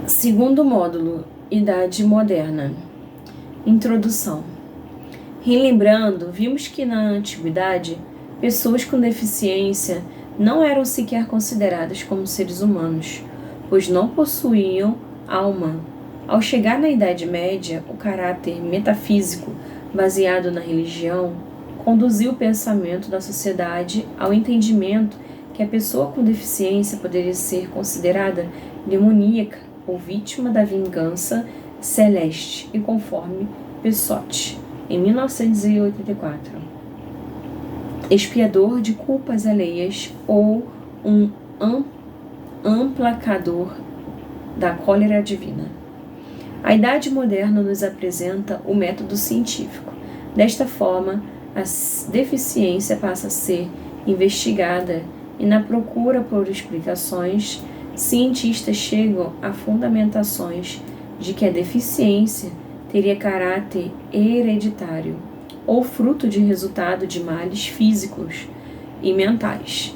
Segundo módulo, Idade Moderna. Introdução. Relembrando, vimos que na antiguidade, pessoas com deficiência não eram sequer consideradas como seres humanos, pois não possuíam alma. Ao chegar na Idade Média, o caráter metafísico, baseado na religião, conduziu o pensamento da sociedade ao entendimento que a pessoa com deficiência poderia ser considerada demoníaca ou vítima da vingança celeste, e conforme Pessotti, em 1984, expiador de culpas alheias ou um aplacador da cólera divina. A Idade Moderna nos apresenta o método científico. Desta forma, a deficiência passa a ser investigada e, na procura por explicações, cientistas chegam a fundamentações de que a deficiência teria caráter hereditário ou fruto de resultado de males físicos e mentais,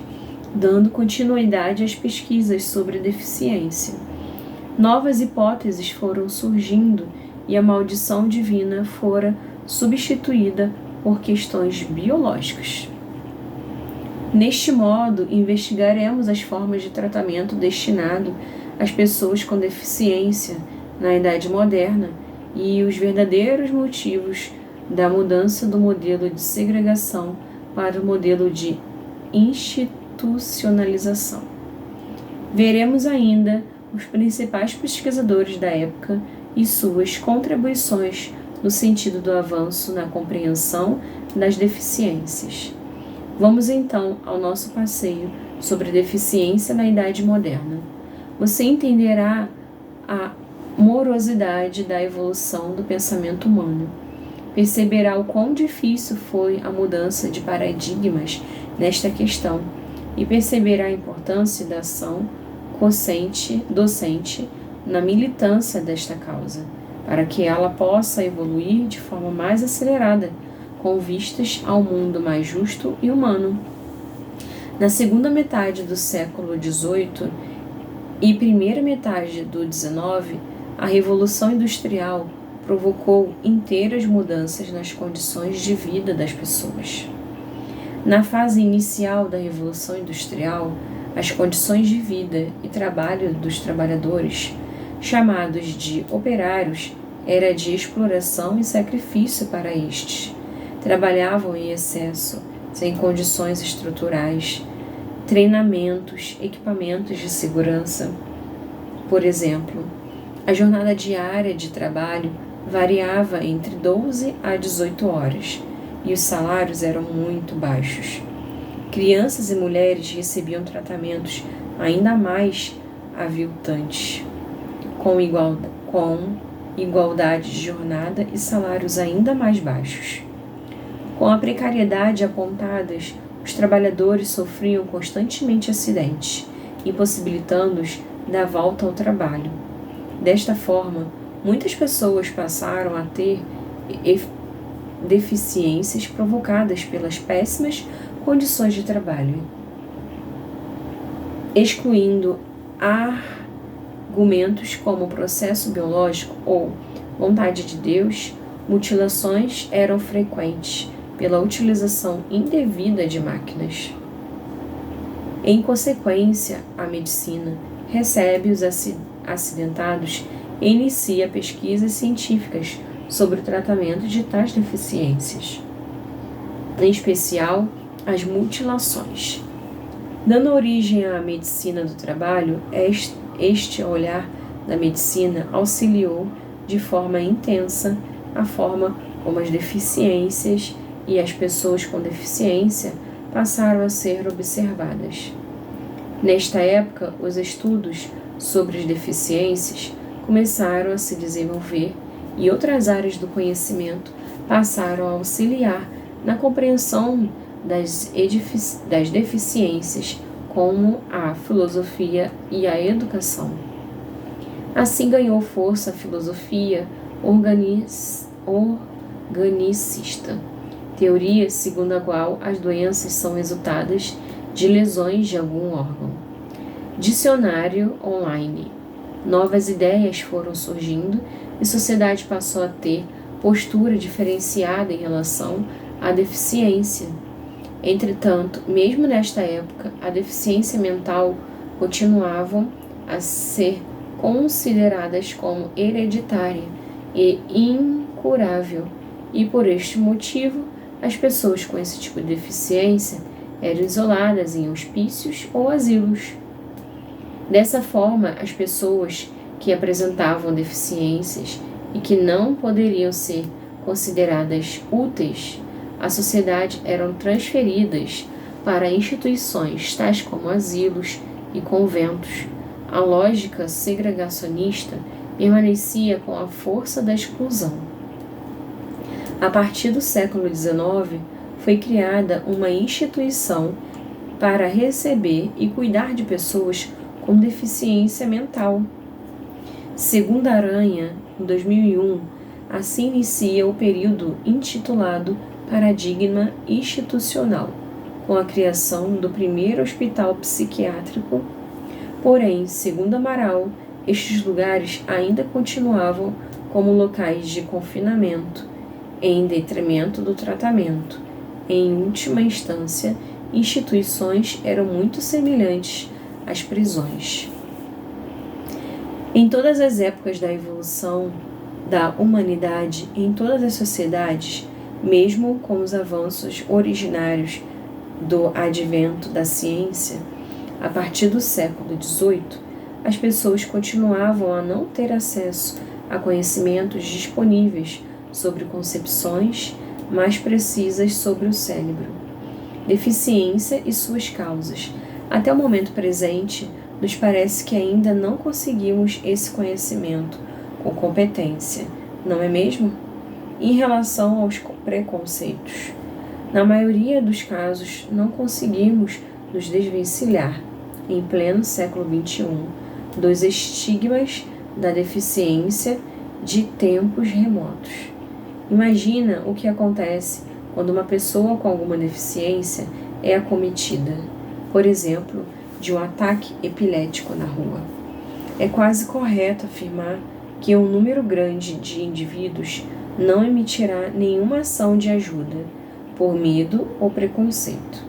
dando continuidade às pesquisas sobre deficiência. Novas hipóteses foram surgindo e a maldição divina fora substituída por questões biológicas. Neste modo, investigaremos as formas de tratamento destinado às pessoas com deficiência na Idade Moderna e os verdadeiros motivos da mudança do modelo de segregação para o modelo de institucionalização. Veremos ainda os principais pesquisadores da época e suas contribuições no sentido do avanço na compreensão das deficiências. Vamos então ao nosso passeio sobre deficiência na Idade Moderna. Você entenderá a morosidade da evolução do pensamento humano. Perceberá o quão difícil foi a mudança de paradigmas nesta questão e perceberá a importância da ação docente na militância desta causa, para que ela possa evoluir de forma mais acelerada, com vistas ao mundo mais justo e humano. Na segunda metade do século XVIII e primeira metade do XIX, a Revolução Industrial provocou inteiras mudanças nas condições de vida das pessoas. Na fase inicial da Revolução Industrial, as condições de vida e trabalho dos trabalhadores, chamados de operários, era de exploração e sacrifício para estes. Trabalhavam em excesso, sem condições estruturais, treinamentos, equipamentos de segurança. Por exemplo, a jornada diária de trabalho variava entre 12 a 18 horas e os salários eram muito baixos. Crianças e mulheres recebiam tratamentos ainda mais aviltantes, com igualdade de jornada e salários ainda mais baixos. Com a precariedade apontadas, os trabalhadores sofriam constantemente acidentes, impossibilitando-os da volta ao trabalho. Desta forma, muitas pessoas passaram a ter deficiências provocadas pelas péssimas condições de trabalho, excluindo argumentos como processo biológico ou vontade de Deus. Mutilações eram frequentes pela utilização indevida de máquinas. Em consequência, a medicina recebe os acidentados e inicia pesquisas científicas sobre o tratamento de tais deficiências, em especial as mutilações. Dando origem à medicina do trabalho, este olhar da medicina auxiliou de forma intensa a forma como as deficiências e as pessoas com deficiência passaram a ser observadas. Nesta época, os estudos sobre as deficiências começaram a se desenvolver e outras áreas do conhecimento passaram a auxiliar na compreensão das deficiências, como a filosofia e a educação. Assim ganhou força a filosofia organicista, teoria segundo a qual as doenças são resultados de lesões de algum órgão. Dicionário online. Novas ideias foram surgindo e a sociedade passou a ter postura diferenciada em relação à deficiência. Entretanto, mesmo nesta época, a deficiência mental continuavam a ser consideradas como hereditária e incurável, e por este motivo, as pessoas com esse tipo de deficiência eram isoladas em hospícios ou asilos. Dessa forma, as pessoas que apresentavam deficiências e que não poderiam ser consideradas úteis à sociedade eram transferidas para instituições tais como asilos e conventos. A lógica segregacionista permanecia com a força da exclusão. A partir do século XIX, foi criada uma instituição para receber e cuidar de pessoas com deficiência mental. Segundo Aranha, em 2001, assim inicia o período intitulado Paradigma Institucional, com a criação do primeiro hospital psiquiátrico. Porém, segundo Amaral, estes lugares ainda continuavam como locais de confinamento, em detrimento do tratamento. Em última instância, instituições eram muito semelhantes às prisões. Em todas as épocas da evolução da humanidade, em todas as sociedades, mesmo com os avanços originários do advento da ciência, a partir do século XVIII, as pessoas continuavam a não ter acesso a conhecimentos disponíveis sobre concepções mais precisas sobre o cérebro, deficiência e suas causas. Até o momento presente, nos parece que ainda não conseguimos esse conhecimento com competência, não é mesmo? Em relação aos preconceitos, na maioria dos casos, não conseguimos nos desvencilhar, em pleno século XXI, dos estigmas da deficiência de tempos remotos. Imagina o que acontece quando uma pessoa com alguma deficiência é acometida, por exemplo, de um ataque epilético na rua. É quase correto afirmar que um número grande de indivíduos não emitirá nenhuma ação de ajuda, por medo ou preconceito.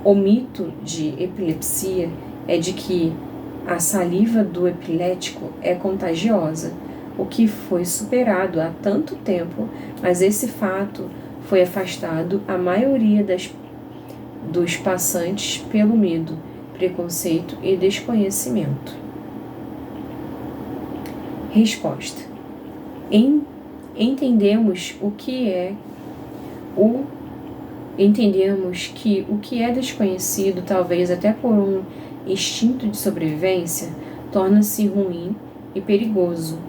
O mito de epilepsia é de que a saliva do epilético é contagiosa, o que foi superado há tanto tempo, mas esse fato foi afastado a maioria dos passantes pelo medo, preconceito e desconhecimento. Resposta. Entendemos que o que é desconhecido, talvez até por um instinto de sobrevivência, torna-se ruim e perigoso.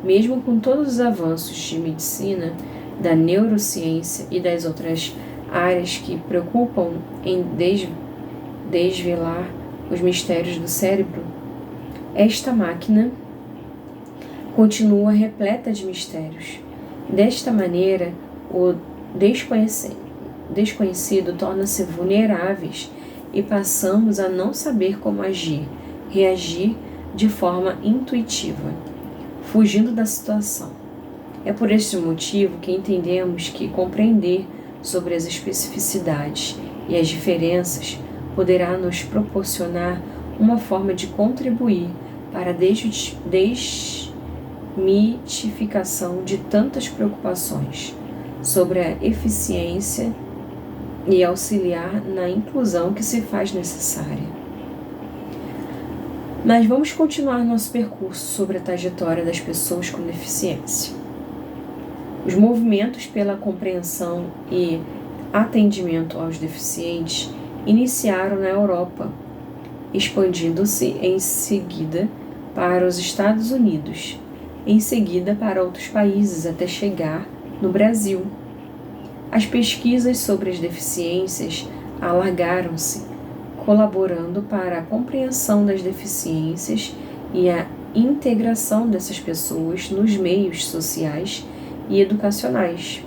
Mesmo com todos os avanços de medicina, da neurociência e das outras áreas que preocupam em desvelar os mistérios do cérebro, esta máquina continua repleta de mistérios. Desta maneira, o desconhecido torna-se vulneráveis e passamos a não saber como agir, reagir de forma intuitiva, fugindo da situação. É por este motivo que entendemos que compreender sobre as especificidades e as diferenças poderá nos proporcionar uma forma de contribuir para a desmitificação de tantas preocupações sobre a eficiência e auxiliar na inclusão que se faz necessária. Mas vamos continuar nosso percurso sobre a trajetória das pessoas com deficiência. Os movimentos pela compreensão e atendimento aos deficientes iniciaram na Europa, expandindo-se em seguida para os Estados Unidos, em seguida para outros países até chegar no Brasil. As pesquisas sobre as deficiências alargaram-se, colaborando para a compreensão das deficiências e a integração dessas pessoas nos meios sociais e educacionais.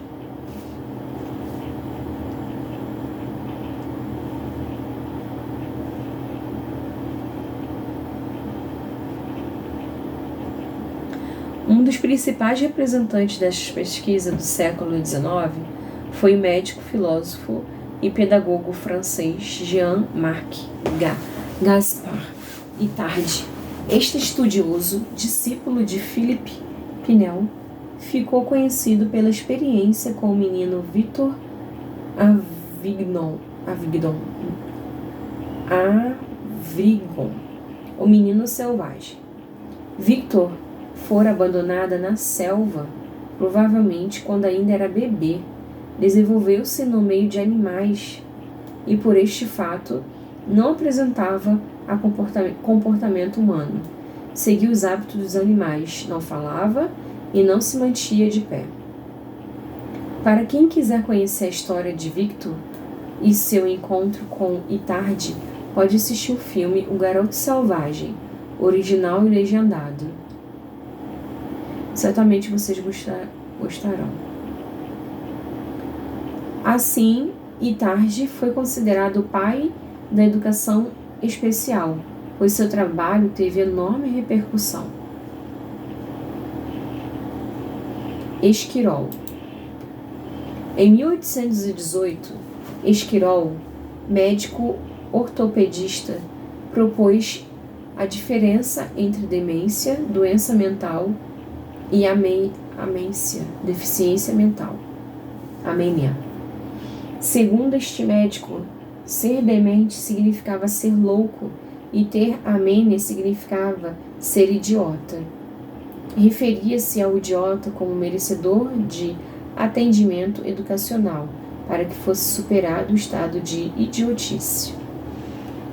Um dos principais representantes dessas pesquisas do século XIX foi o médico, filósofo e pedagogo francês Jean-Marc Gaspard Itard. Este estudioso, discípulo de Philippe Pinel, ficou conhecido pela experiência com o menino Victor Avignon, o menino selvagem. Victor fora abandonada na selva, provavelmente quando ainda era bebê. Desenvolveu-se no meio de animais e, por este fato, não apresentava comportamento humano. Seguia os hábitos dos animais, não falava e não se mantinha de pé. Para quem quiser conhecer a história de Victor e seu encontro com Itard, pode assistir o filme O Garoto Selvagem, original e legendado. Certamente vocês gostarão. Assim, Itard foi considerado o pai da educação especial, pois seu trabalho teve enorme repercussão. Esquirol. Em 1818, Esquirol, médico ortopedista, propôs a diferença entre demência, doença mental, e amência, deficiência mental, amênia. Segundo este médico, ser demente significava ser louco e ter amênia significava ser idiota. Referia-se ao idiota como merecedor de atendimento educacional para que fosse superado o estado de idiotice.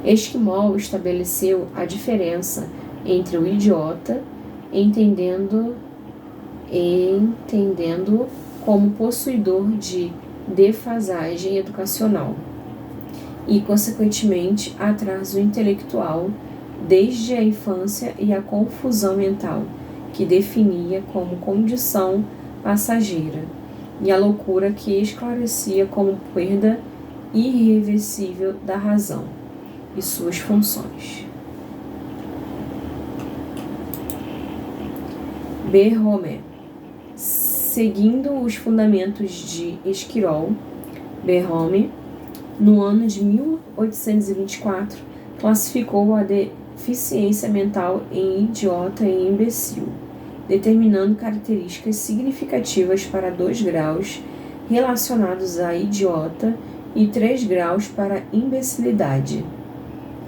Esquimol estabeleceu a diferença entre o idiota, entendendo como possuidor de defasagem educacional e, consequentemente, atraso intelectual desde a infância e a confusão mental, que definia como condição passageira, e a loucura que esclarecia como perda irreversível da razão e suas funções. Berrome. Seguindo os fundamentos de Esquirol, Berrome, no ano de 1824, classificou a deficiência mental em idiota e imbecil, determinando características significativas para 2 graus relacionados a idiota e 3 graus para imbecilidade.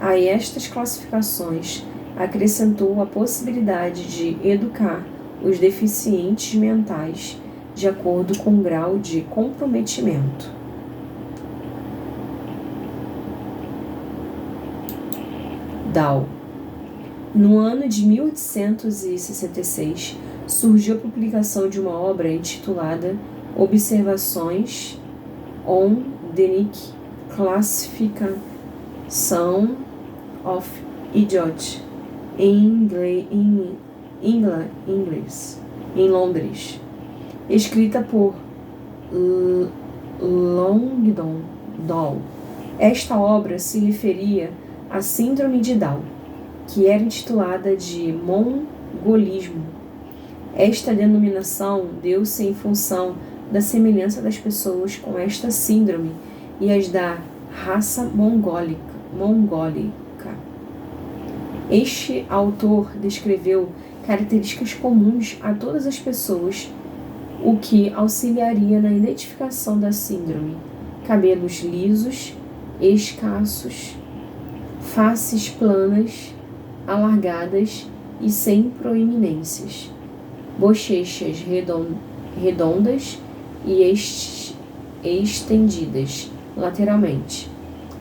A estas classificações acrescentou a possibilidade de educar os deficientes mentais de acordo com o grau de comprometimento. Dow. No ano de 1866, surgiu a publicação de uma obra intitulada Observações on the Classification of Idiot em Londres, escrita por Langdon Dow. Esta obra se referia à síndrome de Down, que era intitulada de mongolismo. Esta denominação deu-se em função da semelhança das pessoas com esta síndrome e as da raça mongólica. Este autor descreveu características comuns a todas as pessoas, o que auxiliaria na identificação da síndrome: cabelos lisos, escassos, faces planas, alargadas e sem proeminências, bochechas redondas e estendidas lateralmente,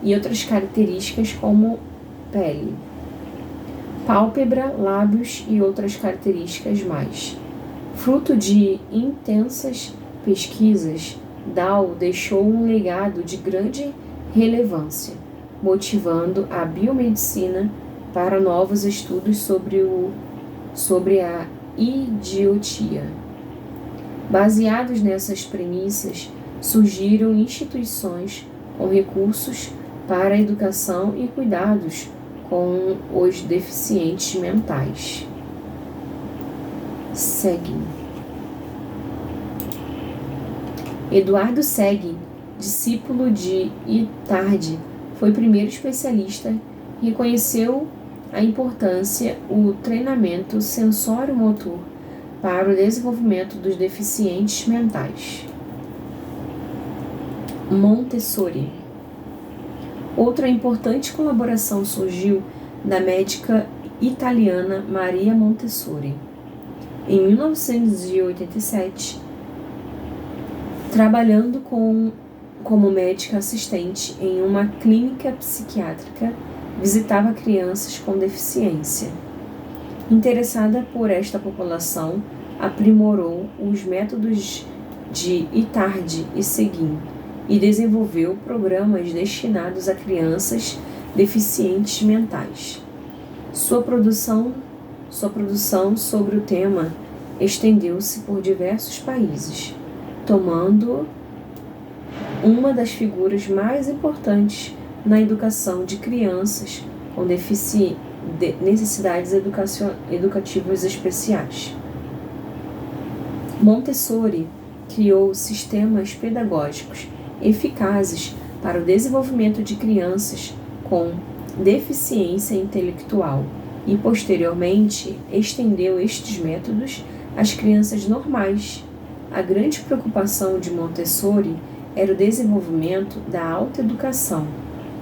e outras características como pele, pálpebra, lábios e outras características mais. Fruto de intensas pesquisas, Dow deixou um legado de grande relevância, motivando a biomedicina para novos estudos sobre a idiotia. Baseados nessas premissas, surgiram instituições com recursos para a educação e cuidados com os deficientes mentais. Seguin. Eduardo Seguin, discípulo de Itard, foi o primeiro especialista e reconheceu a importância o treinamento sensório-motor para o desenvolvimento dos deficientes mentais. Montessori. Outra importante colaboração surgiu da médica italiana Maria Montessori. Em 1987, trabalhando como médica assistente em uma clínica psiquiátrica, visitava crianças com deficiência. Interessada por esta população, aprimorou os métodos de Itard e Seguin e desenvolveu programas destinados a crianças deficientes mentais. Sua produção sobre o tema estendeu-se por diversos países, tomando uma das figuras mais importantes na educação de crianças com necessidades educativas especiais. Montessori criou sistemas pedagógicos eficazes para o desenvolvimento de crianças com deficiência intelectual e, posteriormente, estendeu estes métodos às crianças normais. A grande preocupação de Montessori era o desenvolvimento da autoeducação,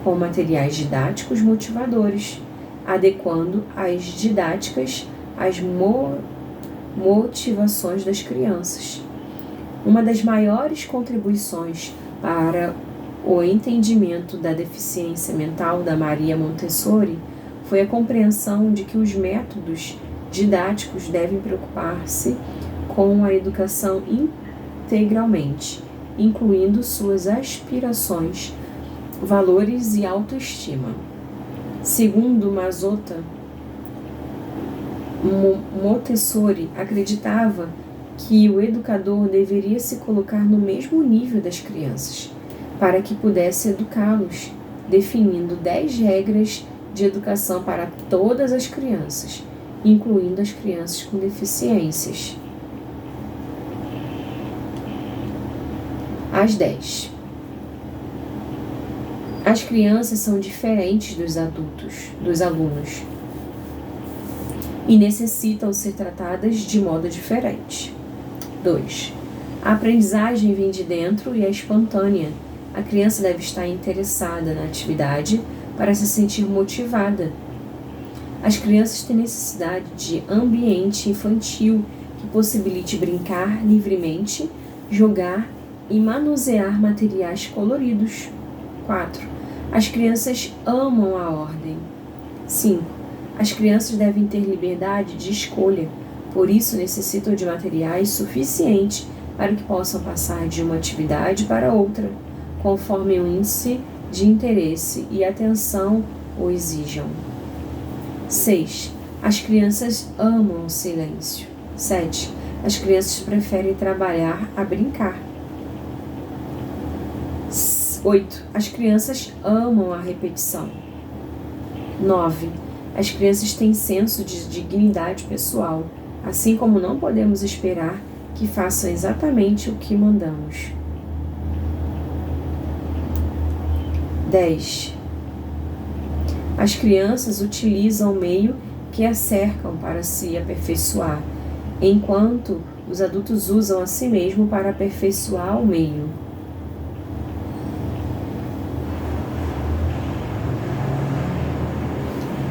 com materiais didáticos motivadores, adequando as didáticas às motivações das crianças. Uma das maiores contribuições para o entendimento da deficiência mental da Maria Montessori foi a compreensão de que os métodos didáticos devem preocupar-se com a educação integralmente, incluindo suas aspirações, valores e autoestima. Segundo Mazzotta, Montessori acreditava que o educador deveria se colocar no mesmo nível das crianças, para que pudesse educá-los, definindo 10 regras de educação para todas as crianças, incluindo as crianças com deficiências. As 10. As crianças são diferentes dos alunos, e necessitam ser tratadas de modo diferente. 2. A aprendizagem vem de dentro e é espontânea. A criança deve estar interessada na atividade para se sentir motivada. As crianças têm necessidade de ambiente infantil que possibilite brincar livremente, jogar e manusear materiais coloridos. 4. As crianças amam a ordem. 5. As crianças devem ter liberdade de escolha, por isso necessitam de materiais suficientes para que possam passar de uma atividade para outra, conforme o índice de interesse e atenção o exijam. 6. As crianças amam o silêncio. 7. As crianças preferem trabalhar a brincar. 8. As crianças amam a repetição. 9. As crianças têm senso de dignidade pessoal, assim como não podemos esperar que façam exatamente o que mandamos. 10. As crianças utilizam o meio que a cercam para se aperfeiçoar, enquanto os adultos usam a si mesmo para aperfeiçoar o meio.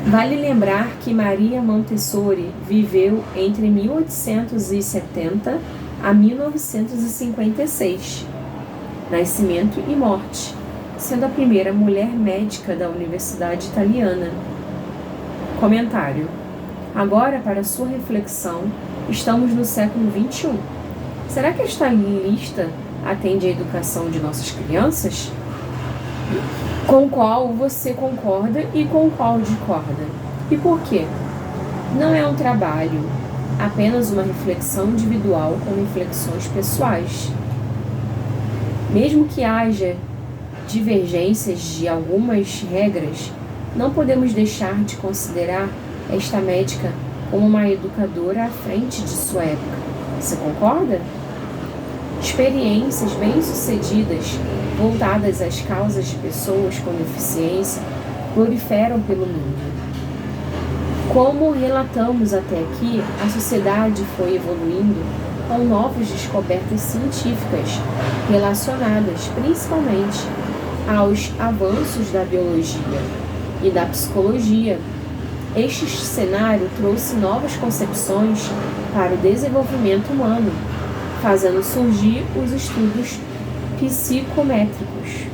Vale lembrar que Maria Montessori viveu entre 1870 a 1956, nascimento e morte, sendo a primeira mulher médica da Universidade Italiana. Comentário. Agora, para sua reflexão, estamos no século XXI. Será que esta lista atende à educação de nossas crianças? Com qual você concorda e com qual discorda? E por quê? Não é um trabalho, apenas uma reflexão individual com reflexões pessoais. Mesmo que haja divergências de algumas regras, não podemos deixar de considerar esta médica como uma educadora à frente de sua época. Você concorda? Experiências bem-sucedidas voltadas às causas de pessoas com deficiência proliferam pelo mundo. Como relatamos até aqui, a sociedade foi evoluindo com novas descobertas científicas relacionadas principalmente aos avanços da biologia e da psicologia. Este cenário trouxe novas concepções para o desenvolvimento humano, fazendo surgir os estudos psicométricos.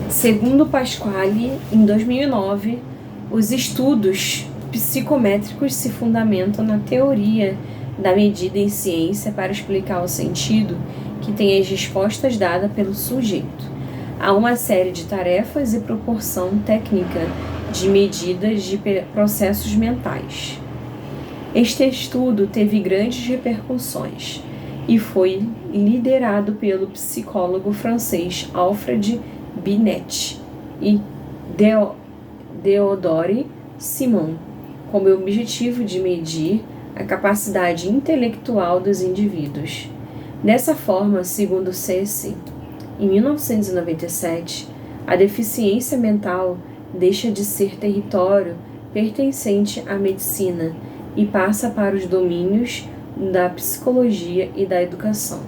Segundo Pasquale, em 2009, os estudos psicométricos se fundamentam na teoria da medida em ciência para explicar o sentido que tem as respostas dadas pelo sujeito. Há uma série de tarefas e proporção técnica de medidas de processos mentais. Este estudo teve grandes repercussões e foi liderado pelo psicólogo francês Alfred Binet e Théodore Simon, com o objetivo de medir a capacidade intelectual dos indivíduos. Dessa forma, segundo Ceci, em 1997, a deficiência mental deixa de ser território pertencente à medicina e passa para os domínios da psicologia e da educação,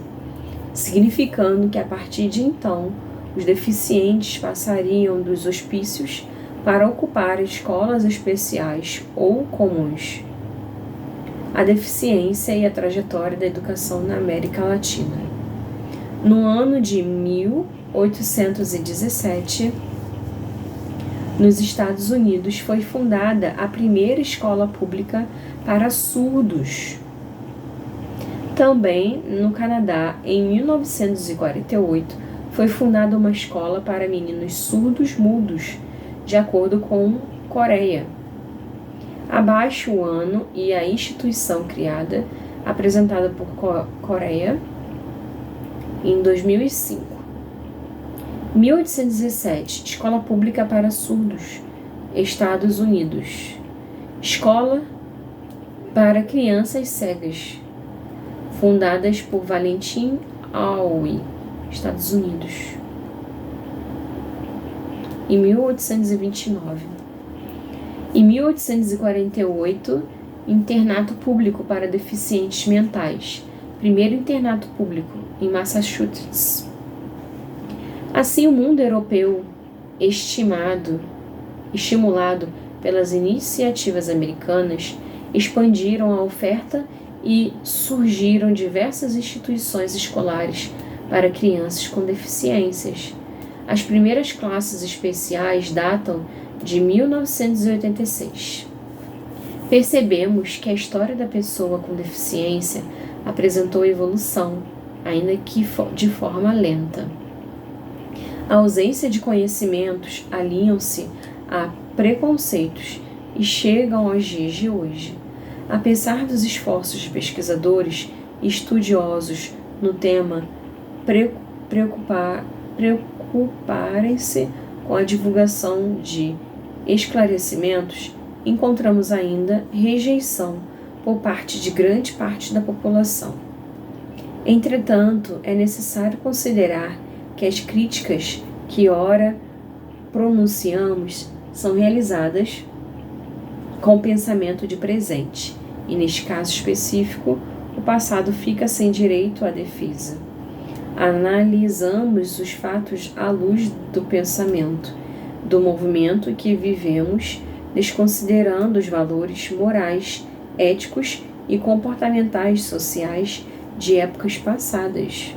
significando que a partir de então, os deficientes passariam dos hospícios para ocupar escolas especiais ou comuns. A deficiência e a trajetória da educação na América Latina. No ano de 1817, nos Estados Unidos, foi fundada a primeira escola pública para surdos. Também no Canadá, em 1948, foi fundada uma escola para meninos surdos mudos, de acordo com Coreia. Abaixo o ano e a instituição criada, apresentada por Coreia, em 2005. 1817, Escola Pública para Surdos, Estados Unidos. Escola para Crianças Cegas, fundadas por Valentin Aui, Estados Unidos. Em 1829. Em 1848, Internato Público para Deficientes Mentais, primeiro internato público em Massachusetts. Assim, o mundo europeu, estimulado pelas iniciativas americanas, expandiram a oferta e surgiram diversas instituições escolares para crianças com deficiências. As primeiras classes especiais datam de 1986. Percebemos que a história da pessoa com deficiência apresentou evolução, ainda que de forma lenta. A ausência de conhecimentos alinham-se a preconceitos e chegam aos dias de hoje. Apesar dos esforços de pesquisadores e estudiosos no tema preocuparem-se com a divulgação de esclarecimentos, encontramos ainda rejeição por parte de grande parte da população. Entretanto, é necessário considerar que as críticas que ora pronunciamos são realizadas com o pensamento de presente, e neste caso específico, o passado fica sem direito à defesa. Analisamos os fatos à luz do pensamento, do movimento que vivemos, desconsiderando os valores morais, éticos e comportamentais sociais de épocas passadas.